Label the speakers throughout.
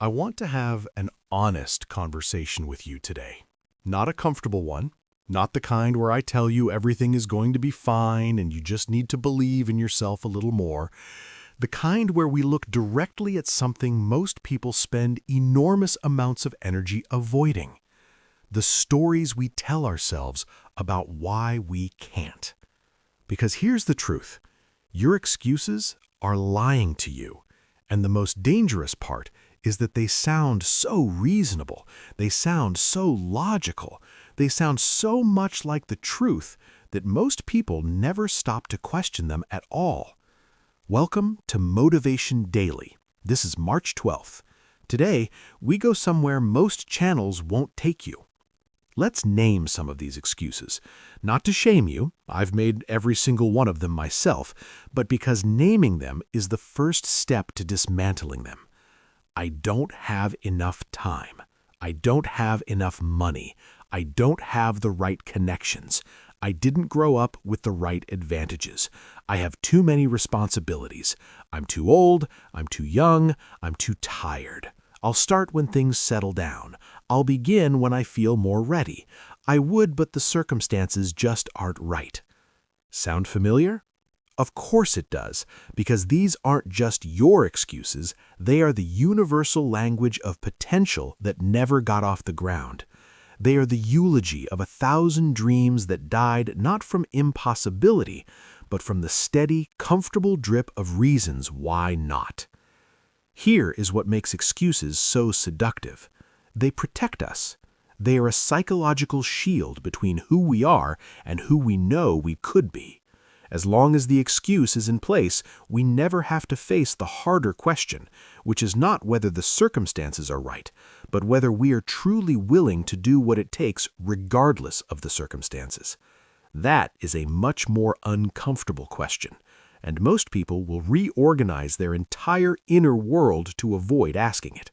Speaker 1: I want to have an honest conversation with you today. Not a comfortable one, not the kind where I tell you everything is going to be fine and you just need to believe in yourself a little more. The kind where we look directly at something most people spend enormous amounts of energy avoiding. The stories we tell ourselves about why we can't. Because here's the truth. Your excuses are lying to you. And the most dangerous part is that they sound so reasonable, they sound so logical, they sound so much like the truth that most people never stop to question them at all. Welcome to Motivation Daily. This is March 12th. Today, we go somewhere most channels won't take you. Let's name some of these excuses. Not to shame you, I've made every single one of them myself, but because naming them is the first step to dismantling them. I don't have enough time. I don't have enough money. I don't have the right connections. I didn't grow up with the right advantages. I have too many responsibilities. I'm too old. I'm too young. I'm too tired. I'll start when things settle down. I'll begin when I feel more ready. I would, but the circumstances just aren't right. Sound familiar? Of course it does, because these aren't just your excuses, they are the universal language of potential that never got off the ground. They are the eulogy of 1,000 dreams that died not from impossibility, but from the steady, comfortable drip of reasons why not. Here is what makes excuses so seductive. They protect us. They are a psychological shield between who we are and who we know we could be. As long as the excuse is in place, we never have to face the harder question, which is not whether the circumstances are right, but whether we are truly willing to do what it takes regardless of the circumstances. That is a much more uncomfortable question, and most people will reorganize their entire inner world to avoid asking it.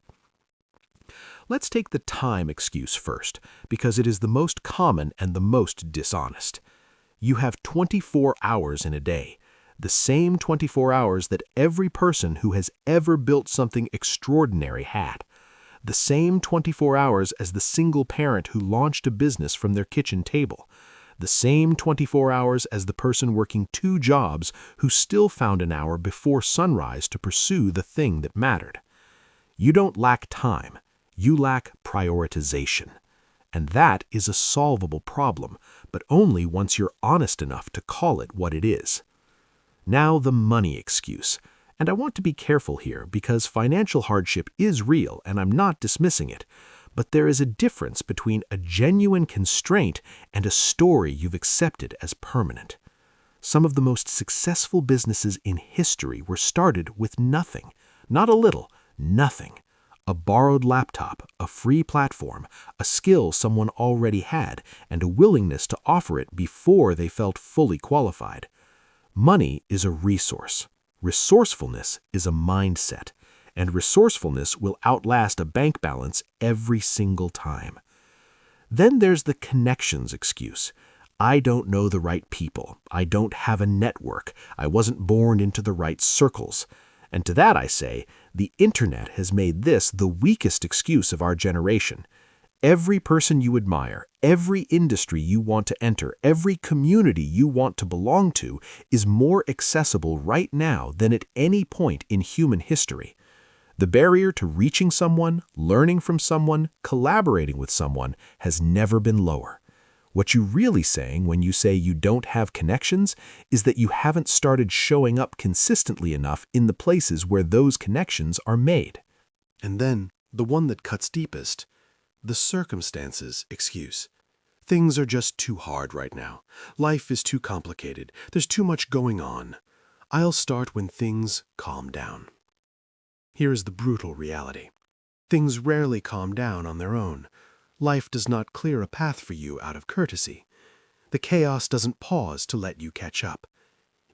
Speaker 1: Let's take the time excuse first, because it is the most common and the most dishonest. You have 24 hours in a day, the same 24 hours that every person who has ever built something extraordinary had, the same 24 hours as the single parent who launched a business from their kitchen table, the same 24 hours as the person working 2 jobs who still found an hour before sunrise to pursue the thing that mattered. You don't lack time, you lack prioritization. And that is a solvable problem, but only once you're honest enough to call it what it is. Now the money excuse. And I want to be careful here because financial hardship is real and I'm not dismissing it. But there is a difference between a genuine constraint and a story you've accepted as permanent. Some of the most successful businesses in history were started with nothing. Not a little, nothing. A borrowed laptop, a free platform, a skill someone already had, and a willingness to offer it before they felt fully qualified. Money is a resource. Resourcefulness is a mindset. And resourcefulness will outlast a bank balance every single time. Then there's the connections excuse. I don't know the right people. I don't have a network. I wasn't born into the right circles. And to that I say, the internet has made this the weakest excuse of our generation. Every person you admire, every industry you want to enter, every community you want to belong to is more accessible right now than at any point in human history. The barrier to reaching someone, learning from someone, collaborating with someone has never been lower. What you're really saying when you say you don't have connections is that you haven't started showing up consistently enough in the places where those connections are made. And then, the one that cuts deepest, the circumstances excuse. Things are just too hard right now. Life is too complicated. There's too much going on. I'll start when things calm down. Here is the brutal reality. Things rarely calm down on their own. Life does not clear a path for you out of courtesy. The chaos doesn't pause to let you catch up.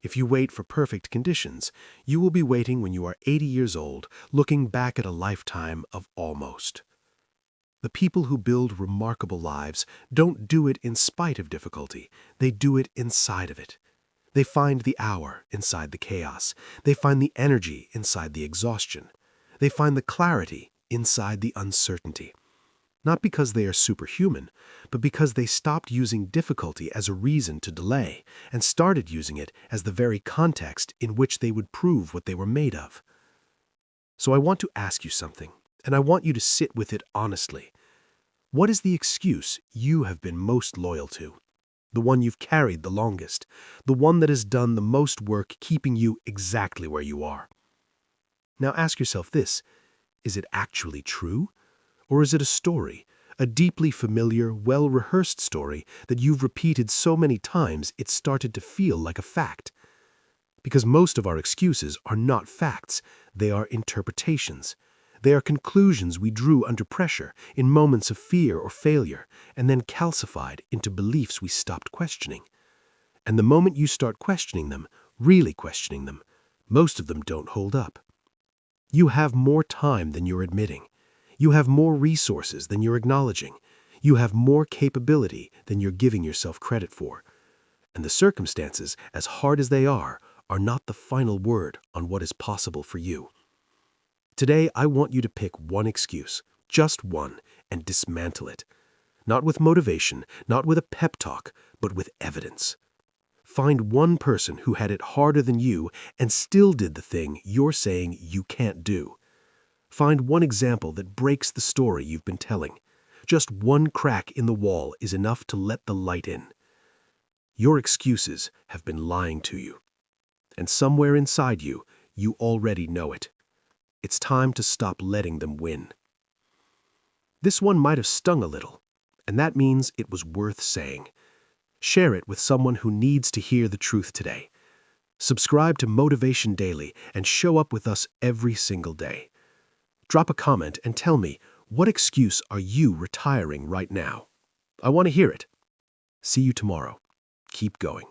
Speaker 1: If you wait for perfect conditions, you will be waiting when you are 80 years old, looking back at a lifetime of almost. The people who build remarkable lives don't do it in spite of difficulty. They do it inside of it. They find the hour inside the chaos. They find the energy inside the exhaustion. They find the clarity
Speaker 2: inside the uncertainty. Not because they are superhuman, but because they stopped using difficulty as a reason to delay and started using it as the very context in which they would prove what they were made of. So I want to ask you something, and I want you to sit with it honestly. What is the excuse you have been most loyal to? The one you've carried the longest, the one that has done the most work keeping you exactly where you are. Now ask yourself this: is it actually true? Or is it a story, a deeply familiar, well-rehearsed story that you've repeated so many times it started to feel like a fact? Because most of our excuses are not facts, they are interpretations. They are conclusions we drew under pressure, in moments of fear or failure, and then calcified into beliefs we stopped questioning. And the moment you start questioning them, really questioning them, most of them don't hold up. You have more time than you're admitting. You have more resources than you're acknowledging. You have more capability than you're giving yourself credit for. And the circumstances, as hard as they are not the final word on what is possible for you. Today, I want you to pick one excuse, just one, and dismantle it. Not with motivation, not with a pep talk, but with evidence. Find one person who had it harder than you and still did the thing you're saying you can't do. Find one example that breaks the story you've been telling. Just one crack in the wall is enough to let the light in. Your excuses have been lying to you. And somewhere inside you, you already know it. It's time to stop letting them win. This one might have stung a little, and that means it was worth saying. Share it with someone who needs to hear the truth today. Subscribe to Motivation Daily and show up with us every single day. Drop a comment and tell me, what excuse are you retiring right now? I want to hear it. See you tomorrow. Keep going.